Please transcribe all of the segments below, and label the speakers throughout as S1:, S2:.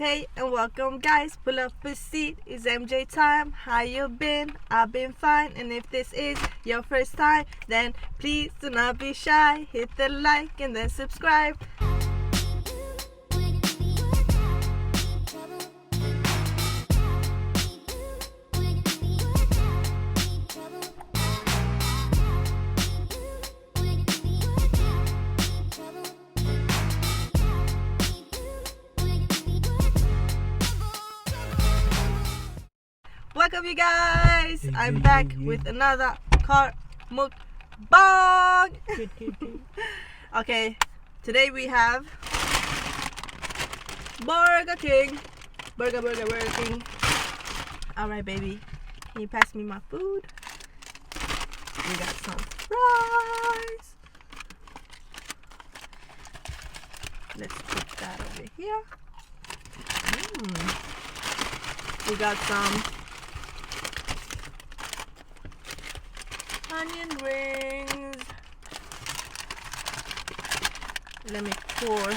S1: Hey and welcome guys, pull up a seat, it's MJ time. How you been? I've been fine, and if this is your first time, then please do not be shy. Hit the like and then subscribe. Welcome you guys! I'm back with another car mukbang. Okay, today we have Burger King. Burger King. Alright baby, can you pass me my food? We got some fries. Let's put that over here. We got some onion rings. Let me pour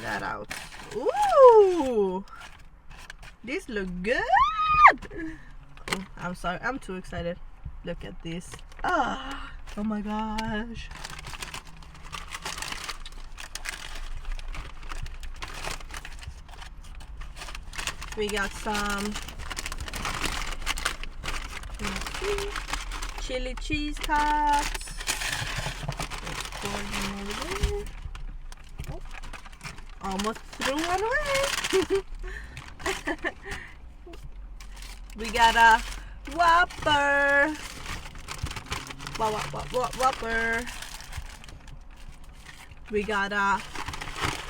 S1: that out. Ooh, these look good. Oh, I'm sorry, I'm too excited. Look at this. Oh my gosh. We got some chili cheese tots. Let's pour them over there. Oh, almost threw one away. We got a Whopper. Whopper. We got a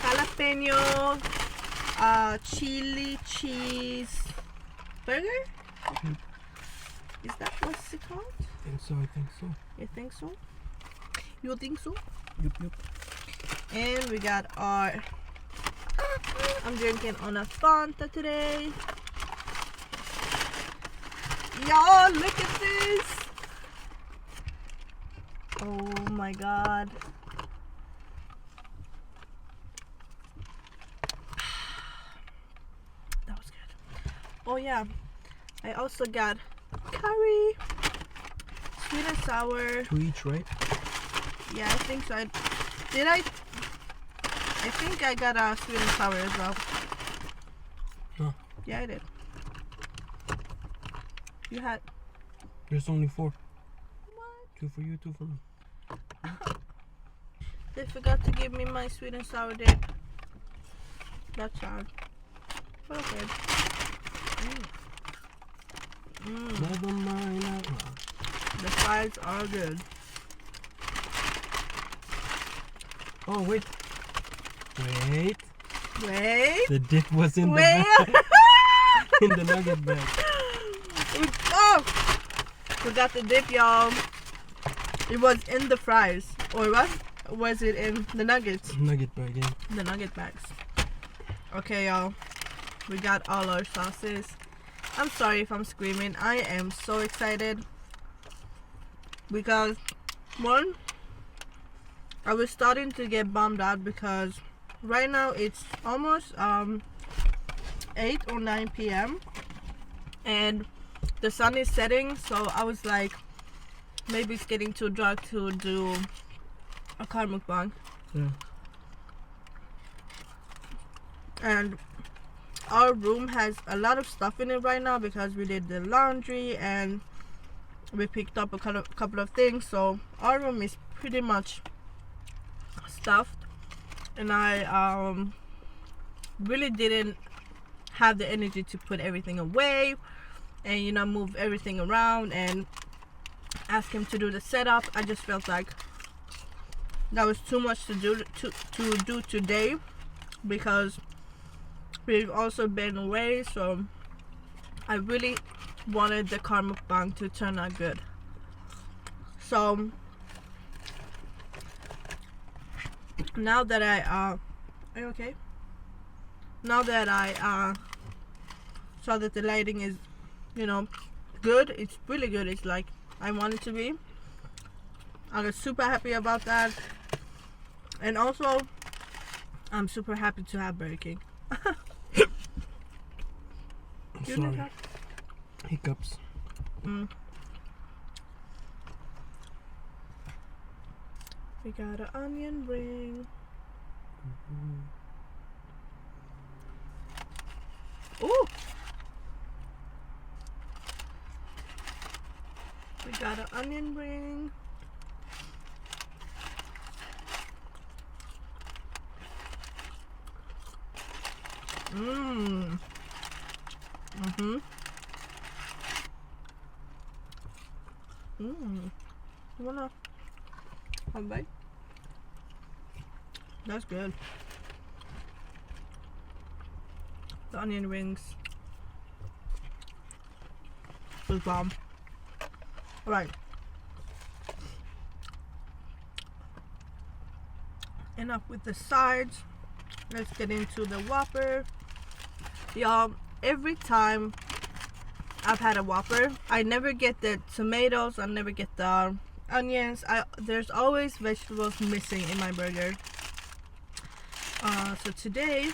S1: Jalapeno chili cheese burger. Is that what's it called?
S2: I think so.
S1: You think so? You think so?
S2: Yep.
S1: And we got our, I'm drinking on a Fanta today. Y'all, look at this. Oh my god. That was good. Oh yeah, I also got curry, sweet and sour.
S2: 2 each, right?
S1: Yeah, I think so. I think I got a sweet and sour as well.
S2: No.
S1: Yeah, I did. You had.
S2: There's only 4.
S1: What?
S2: 2 for you, 2 for me.
S1: They forgot to give me my sweet and sour dip. That's sad. But okay.
S2: Never mind.
S1: The fries are good.
S2: Oh, wait. The dip was in the bag. In the nugget bag.
S1: Oh! We got the dip, y'all. It was in the fries. Or what? Was it in the nuggets?
S2: Nugget bag, yeah.
S1: The nugget bags. Okay, y'all. We got all our sauces. I'm sorry if I'm screaming. I am so excited. Because, one, I was starting to get bummed out because right now it's almost 8 or 9 p.m. and the sun is setting, so I was like, maybe it's getting too dark to do a car mukbang.
S2: Yeah.
S1: And our room has a lot of stuff in it right now because we did the laundry and we picked up a couple of things, so our room is pretty much stuffed, and I really didn't have the energy to put everything away and move everything around and ask him to do the setup. I just felt like that was too much to do today because we've also been away, so I really wanted the car mukbang to turn out good. So now that are you okay? Now that I saw that the lighting is good, it's really good, it's like I want it to be. I was super happy about that. And also, I'm super happy to have Burger King. You
S2: Sorry.
S1: know
S2: Hiccups.
S1: We got an onion ring. Ooh! We got an onion ring. Mmm. Mm-hmm. Mmm. You wanna have a bite? That's good. The onion rings was bomb. Alright. Enough with the sides. Let's get into the Whopper. Y'all, every time I've had a Whopper, I never get the tomatoes, I never get the onions. There's always vegetables missing in my burger. So today,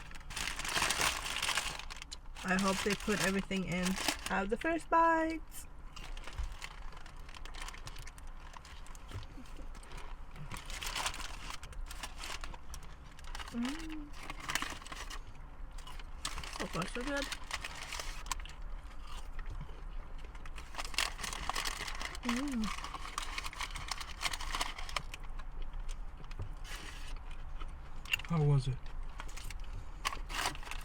S1: I hope they put everything in. Have the first bite. So far, so good.
S2: How was it?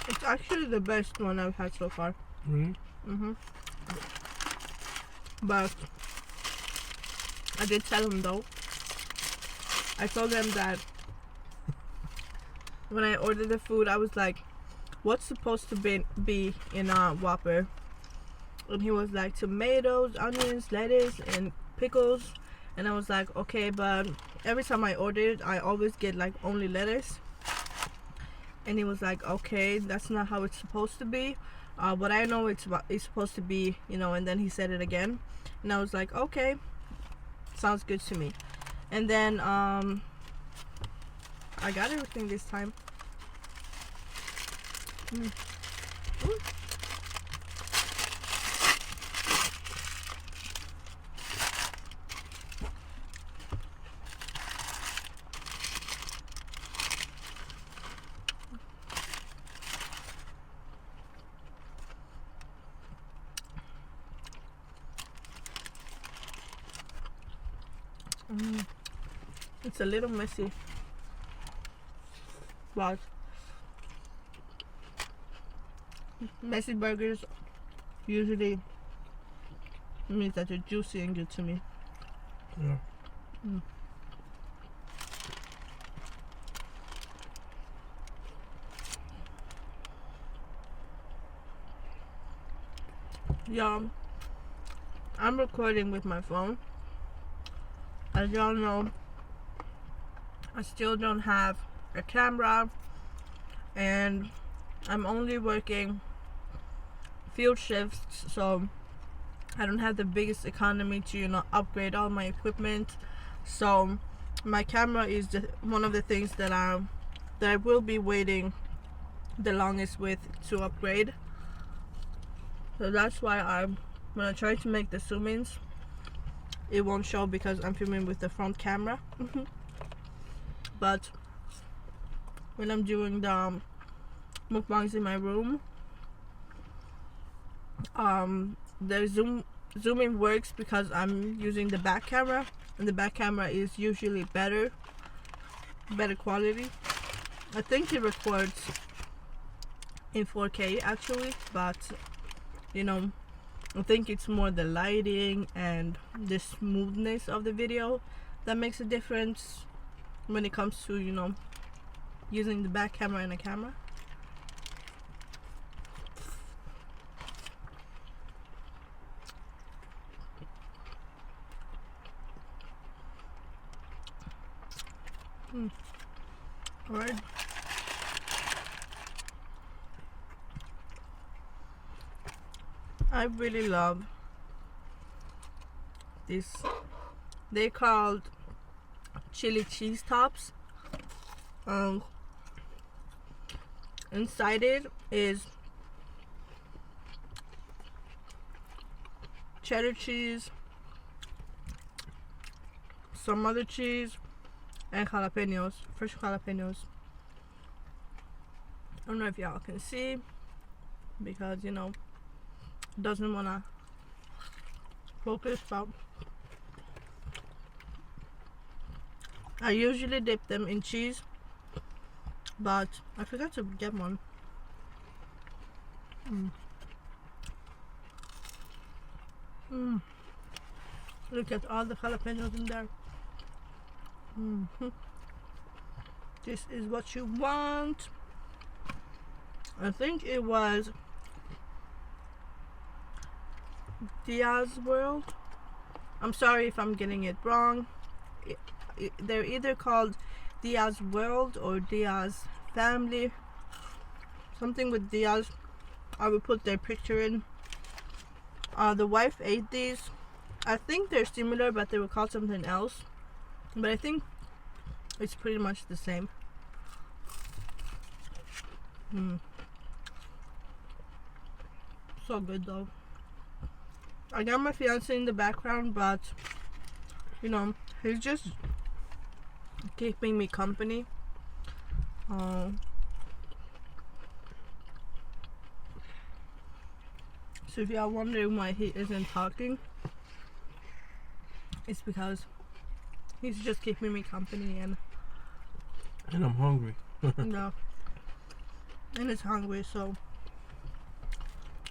S1: It's actually the best one I've had so far.
S2: Really?
S1: But I did tell them though. I told them that when I ordered the food, I was like, what's supposed to be in a Whopper? And he was like, tomatoes, onions, lettuce, and pickles. And I was like, okay, but every time I order it, I always get like only lettuce. And he was like, okay, that's not how it's supposed to be. But I know it's supposed to be, you know. And then he said it again, and I was like, okay, sounds good to me. And then I got everything this time. It's a little messy, but messy burgers usually means that they're juicy and good to me.
S2: Yeah.
S1: Y'all, I'm recording with my phone. As y'all know, I still don't have a camera, and I'm only working field shifts, so I don't have the biggest economy to, you know, upgrade all my equipment. So my camera is one of the things that I will be waiting the longest with to upgrade. So that's why when I try to make the zoom-ins, it won't show because I'm filming with the front camera. But when I'm doing the mukbangs in my room, the zoom-in works because I'm using the back camera, and the back camera is usually better quality. I think it records in 4K actually, but you know, I think it's more the lighting and the smoothness of the video that makes a difference when it comes to, you know, using the back camera in a camera. Alright. I really love this. They called chili cheese tops. Inside it is cheddar cheese, some other cheese, and jalapenos, fresh jalapenos. I don't know if y'all can see because you know doesn't wanna focus, but I usually dip them in cheese, but I forgot to get one. Look at all the jalapenos in there. This is what you want. I think it was Diaz World. I'm sorry if I'm getting it wrong. They're either called Diaz World or Diaz Family. Something with Diaz. I will put their picture in. The wife ate these. I think they're similar, but they were called something else. But I think it's pretty much the same. So good though. I got my fiance in the background, but you know, he's just keeping me company. So if y'all wondering why he isn't talking, it's because he's just keeping me company, and
S2: I'm hungry.
S1: no, and he's hungry, so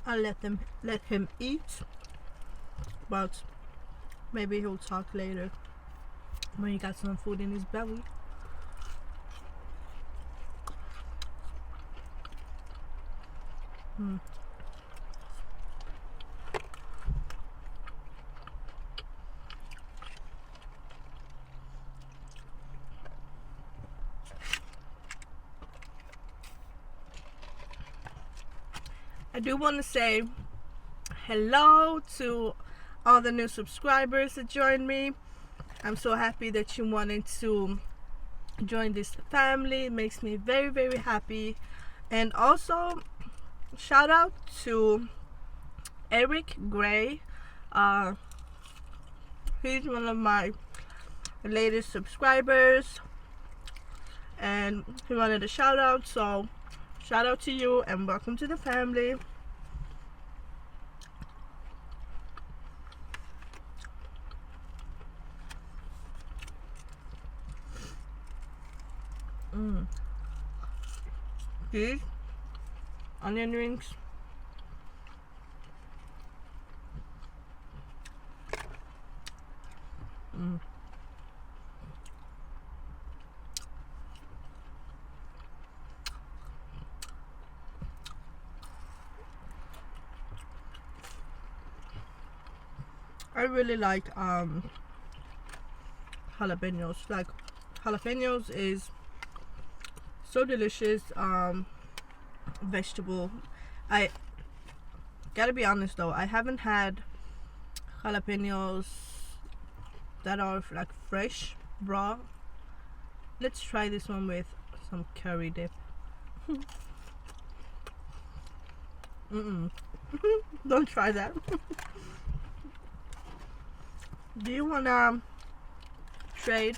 S1: I'll let him eat. But maybe he'll talk later when he got some food in his belly. I do want to say hello to all the new subscribers that joined me. I'm so happy that you wanted to join this family. It makes me very, very happy. And also, shout out to Eric Gray. He's one of my latest subscribers, and he wanted a shout out, so shout out to you and welcome to the family. These onion rings, I really like jalapenos. Like, jalapenos is so delicious. Vegetable. I gotta be honest though, I haven't had jalapenos that are like fresh, raw. Let's try this one with some curry dip. Don't try that. Do you wanna trade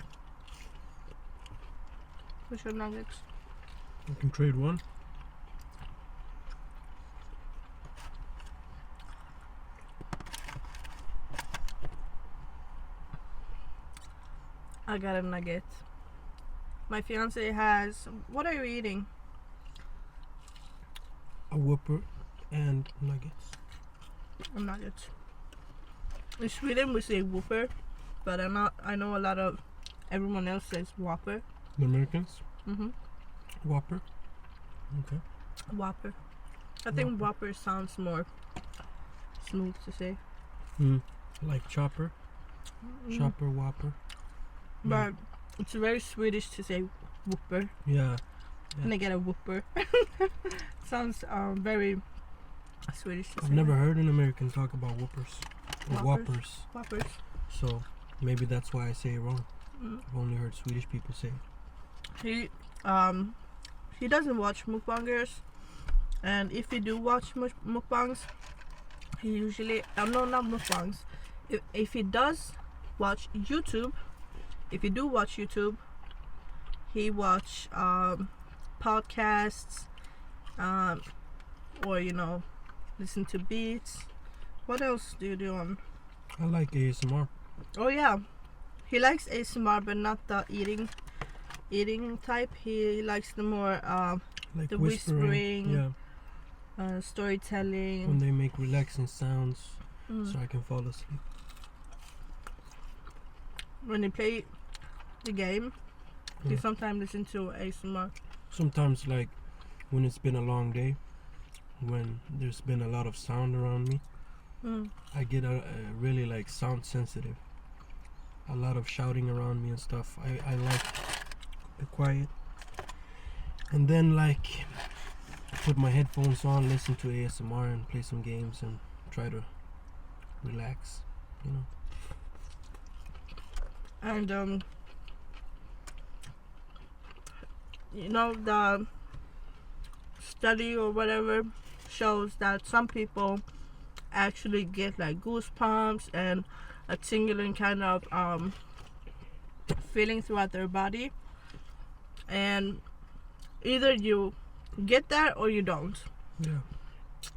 S1: with your nuggets?
S2: You can trade one.
S1: I got a nugget. My fiance has. What are you eating?
S2: A Whopper and nuggets.
S1: Nuggets. In Sweden we say Whopper, but I know a lot of everyone else says Whopper.
S2: The Americans? Whopper. Okay.
S1: Whopper. I think Whopper sounds more smooth to say.
S2: Like chopper. Chopper, Whopper.
S1: But it's very Swedish to say Whopper.
S2: Yeah.
S1: And I get a Whopper. Sounds very Swedish to say.
S2: I've never heard an American talk about Whoppers. Or Whoppers.
S1: Whoppers.
S2: So maybe that's why I say it wrong. I've only heard Swedish people say it.
S1: He doesn't watch mukbangers, and if he do watch mukbangs, he usually no, not mukbangs. If he does watch YouTube, if you do watch YouTube, he watch podcasts, or listen to beats. What else do you do on?
S2: I like ASMR.
S1: Oh yeah, he likes ASMR, but not the eating type. He likes the more
S2: Like
S1: the whispering,
S2: yeah,
S1: storytelling.
S2: when they make relaxing sounds,
S1: Mm.
S2: so I can fall asleep.
S1: When they play the game, he
S2: Yeah.
S1: sometimes listen to ASMR.
S2: Sometimes, like when it's been a long day, when there's been a lot of sound around me,
S1: Mm.
S2: I get a really like sound sensitive. A lot of shouting around me and stuff. I like the quiet. And then like put my headphones on, listen to ASMR and play some games and try to relax, you know.
S1: And the study or whatever shows that some people actually get like goosebumps and a tingling kind of feeling throughout their body, and either you get that or you don't.
S2: Yeah.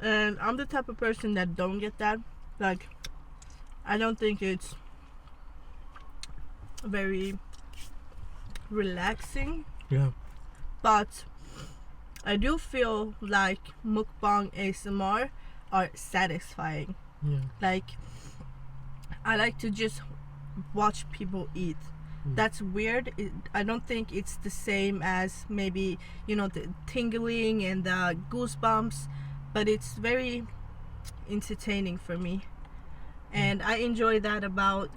S1: And I'm the type of person that don't get that. Like, I don't think it's very relaxing,
S2: Yeah.
S1: but I do feel like mukbang ASMR are satisfying.
S2: Yeah.
S1: Like, I like to just watch people eat. That's weird. I don't think it's the same as maybe the tingling and the goosebumps, but it's very entertaining for me, and I enjoy that about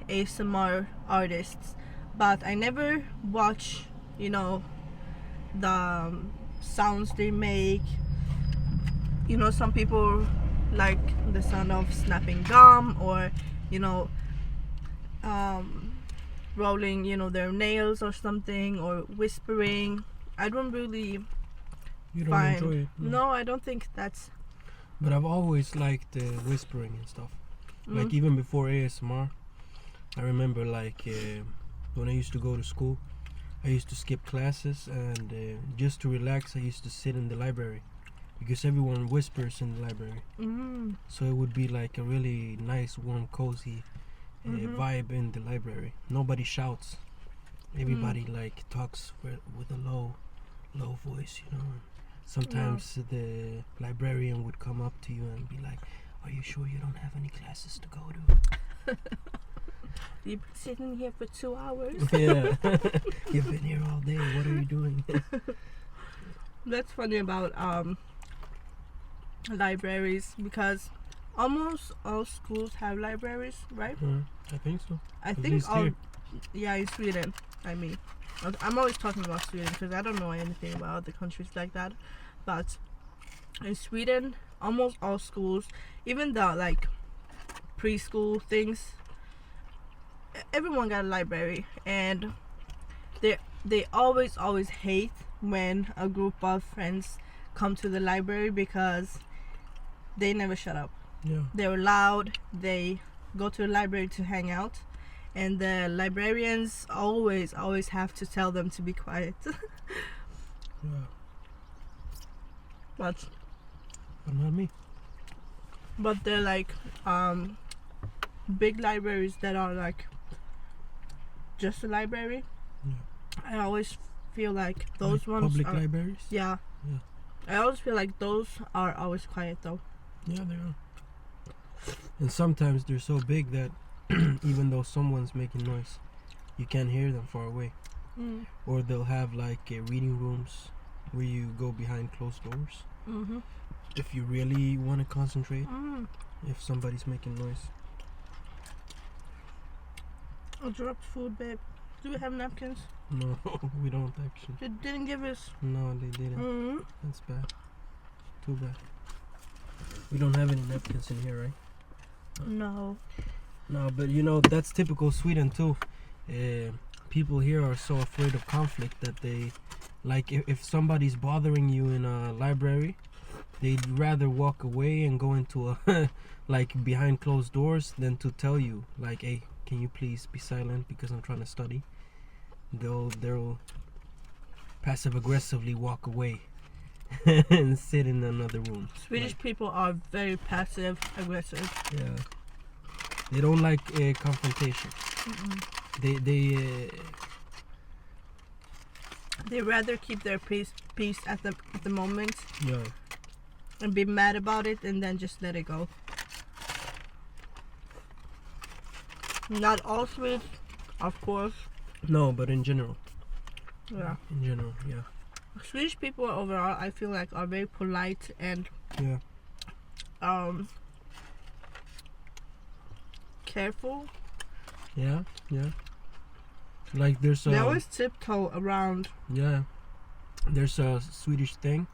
S1: ASMR artists. But I never watch the sounds they make. Some people like the sound of snapping gum, or rolling their nails or something, or whispering. I don't really
S2: You don't
S1: find
S2: enjoy it?
S1: no, I don't think that's
S2: But I've always liked whispering and stuff. Like even before ASMR, I remember like when I used to go to school, I used to skip classes, and just to relax I used to sit in the library, because everyone whispers in the library. So it would be like a really nice, warm, cozy vibe in the library. Nobody shouts. Everybody like talks with a low voice, Sometimes the librarian would come up to you and be like, "Are you sure you don't have any classes to go to?"
S1: You've been sitting here for 2 hours.
S2: Yeah. You've been here all day. What are you doing?
S1: That's funny about libraries, because almost all schools have libraries, right?
S2: I think so.
S1: I
S2: At
S1: think
S2: least
S1: all
S2: here.
S1: Yeah, in Sweden. I mean, I'm always talking about Sweden because I don't know anything about other countries like that. But in Sweden, almost all schools, even the like preschool things, everyone got a library, and they always hate when a group of friends come to the library, because they never shut up.
S2: Yeah.
S1: They're loud. They go to the library to hang out, and the librarians always have to tell them to be quiet.
S2: Yeah.
S1: but
S2: not me.
S1: but they're like big libraries that are like just a library.
S2: Yeah.
S1: I always feel like those
S2: Like
S1: ones
S2: public
S1: are,
S2: libraries.
S1: yeah.
S2: Yeah.
S1: I always feel like those are always quiet though.
S2: Yeah, they are. And sometimes they're so big that even though someone's making noise, you can't hear them far away. Or they'll have like reading rooms where you go behind closed doors. If you really want to concentrate, if somebody's making noise.
S1: I dropped food, babe. Do we have napkins?
S2: No, we don't actually.
S1: They didn't give us.
S2: No, they didn't. That's bad. Too bad. We don't have any napkins in here, right?
S1: No.
S2: No, but that's typical Sweden too. People here are so afraid of conflict that they, like, if somebody's bothering you in a library, they'd rather walk away and go into a like behind closed doors than to tell you like, hey, can you please be silent because I'm trying to study. They'll passive aggressively walk away and sit in another room.
S1: Swedish people are very passive aggressive.
S2: Yeah, they don't like confrontation.
S1: They rather keep their peace at the moment.
S2: Yeah.
S1: And be mad about it and then just let it go. Not all Swedes, of course.
S2: No, but in general.
S1: Yeah.
S2: In general, yeah.
S1: Swedish people overall, I feel like, are very polite and careful.
S2: Yeah, yeah. Like there's a.
S1: They always tiptoe around.
S2: Yeah. There's a Swedish thing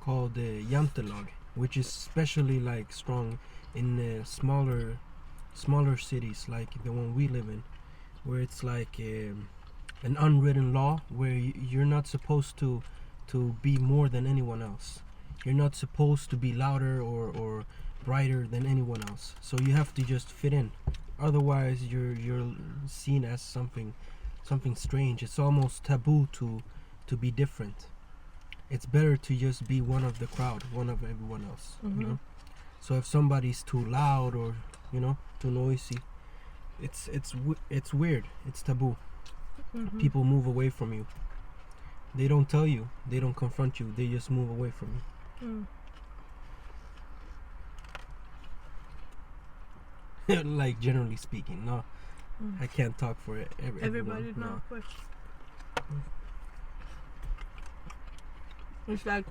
S2: called jantelag, which is especially like strong in smaller cities like the one we live in, where it's like an unwritten law where you're not supposed to be more than anyone else. You're not supposed to be louder or brighter than anyone else. So you have to just fit in. Otherwise, you're seen as something strange. It's almost taboo to be different. It's better to just be one of the crowd, one of everyone else. You know? So if somebody's too loud or too noisy, it's weird. It's taboo. People move away from you. They don't tell you. They don't confront you. They just move away from you. Like generally speaking, no, I can't talk for it.
S1: Everybody, no, of course. It's like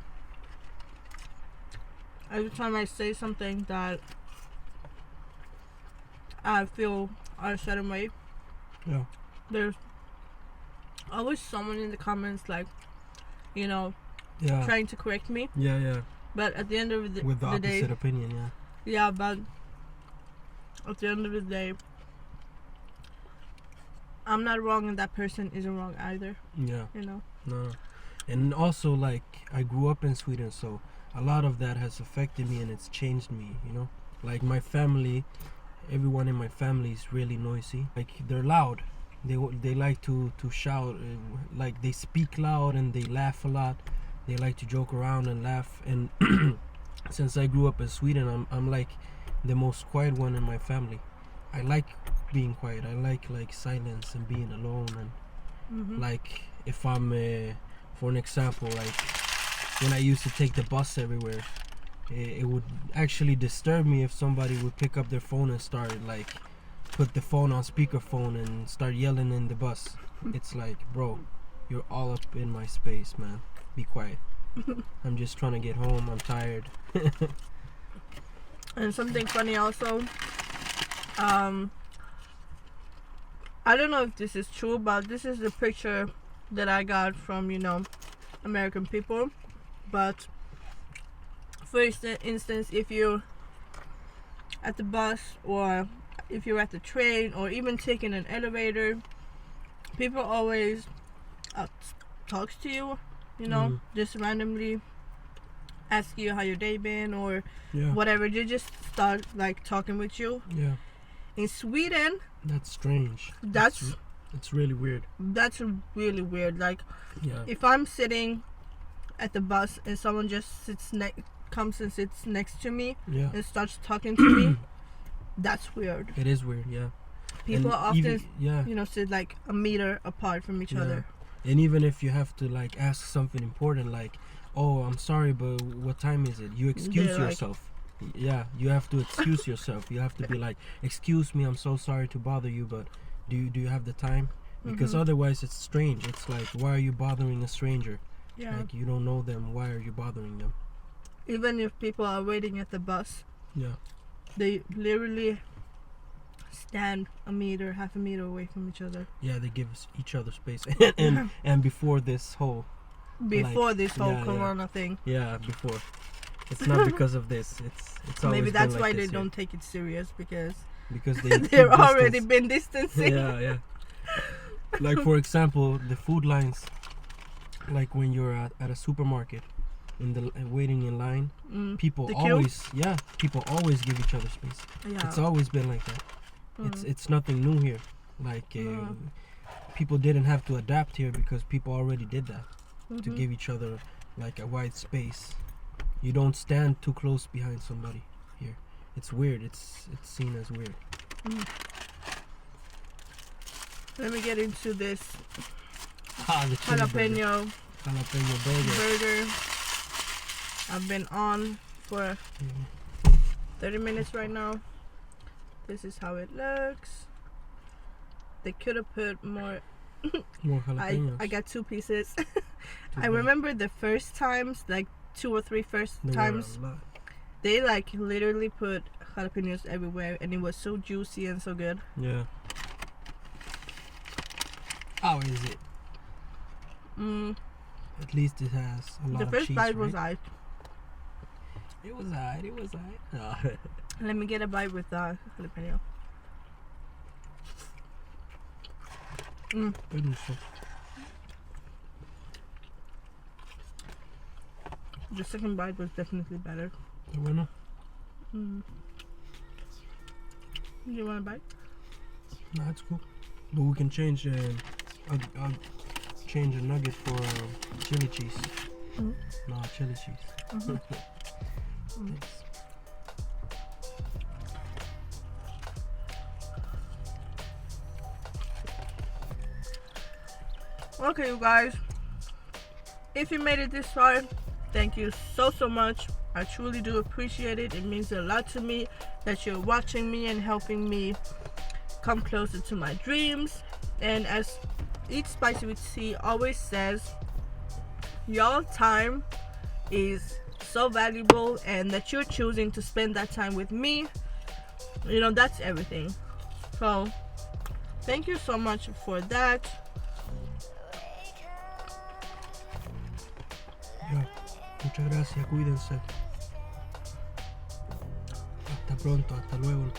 S1: every time I say something that I feel a certain way, there's always someone in the comments like, trying to correct me.
S2: Yeah.
S1: But at the end of the
S2: with the opposite
S1: day,
S2: opinion,
S1: yeah, but at the end of the day, I'm not wrong and that person isn't wrong either.
S2: Yeah.
S1: No.
S2: And also, like, I grew up in Sweden, so a lot of that has affected me and it's changed me, Like my family, everyone in my family is really noisy. Like they're loud. They like to shout, like they speak loud and they laugh a lot. They like to joke around and laugh. And since I grew up in Sweden, I'm like the most quiet one in my family. I like being quiet. I like silence and being alone. And like if I'm for an example, like when I used to take the bus everywhere, it would actually disturb me if somebody would pick up their phone and start like put the phone on speakerphone and start yelling in the bus. It's like, bro, you're all up in my space, man. Be quiet. I'm just trying to get home. I'm tired.
S1: And something funny also, I don't know if this is true, but this is the picture that I got from American people. But for instance, if you're at the bus or if you're at the train or even taking an elevator, people always talks to you, just randomly ask you how your day been or whatever. They just start like talking with you.
S2: Yeah.
S1: In Sweden,
S2: that's strange. It's really weird.
S1: That's really weird. Like, if I'm sitting at the bus and someone just comes and sits next to me and starts talking to me, that's weird.
S2: It is weird, yeah.
S1: People
S2: and
S1: often,
S2: even,
S1: sit like a meter apart from each other.
S2: And even if you have to like ask something important, like, oh, I'm sorry, but what time is it? You excuse yourself. You have to excuse yourself. You have to be like, excuse me, I'm so sorry to bother you, but do you have the time? Because otherwise it's strange. It's like, why are you bothering a stranger?
S1: Yeah.
S2: Like, you don't know them. Why are you bothering them?
S1: Even if people are waiting at the bus, they literally stand half a meter away from each other.
S2: Yeah, they give each other space. and before this whole
S1: Corona thing.
S2: Yeah, before. It's not because of this. It's always
S1: maybe that's
S2: been like
S1: why
S2: this
S1: they don't take it serious because
S2: they
S1: they've already been distancing.
S2: Yeah. Like for example, the food lines. Like when you're at a supermarket, in the waiting in line, people
S1: The queue?
S2: people always give each other space.
S1: Yeah.
S2: It's always been like that. It's nothing new here. Like people didn't have to adapt here because people already did that to give each other like a wide space. You don't stand too close behind somebody here. It's weird. It's seen as weird.
S1: Let me get into this
S2: The chili
S1: jalapeno
S2: burger.
S1: burger. I've been on for 30 minutes right now. This is how it looks. They could have put more.
S2: More jalapenos.
S1: I got 2 pieces. I
S2: bad.
S1: remember the first times, like 2 or 3 first times, they like literally put jalapenos everywhere, and it was so juicy and so good.
S2: Yeah. How is it? At least it has a lot
S1: The
S2: of
S1: first
S2: cheese,
S1: bite
S2: right?
S1: was I.
S2: It was alright.
S1: Let me get a bite with jalapeno. The second bite was definitely better.
S2: Bueno.
S1: You want a bite?
S2: No, that's cool. But we can change. I'll change a nugget for chili cheese. No, chili cheese. Thanks.
S1: Okay, you guys. If you made it this far, thank you so much. I truly do appreciate it. It means a lot to me that you're watching me and helping me come closer to my dreams. And as Eat Spicy with Tea always says, your time is so valuable, and that you're choosing to spend that time with me, you know, that's everything. So thank you so much for that.
S2: Yeah. Muchas gracias. Cuídense. Hasta pronto. Hasta luego.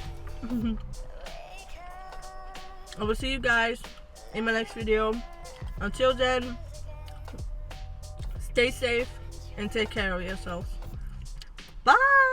S1: I will see you guys in my next video. Until then, stay safe and take care of yourselves. Bye.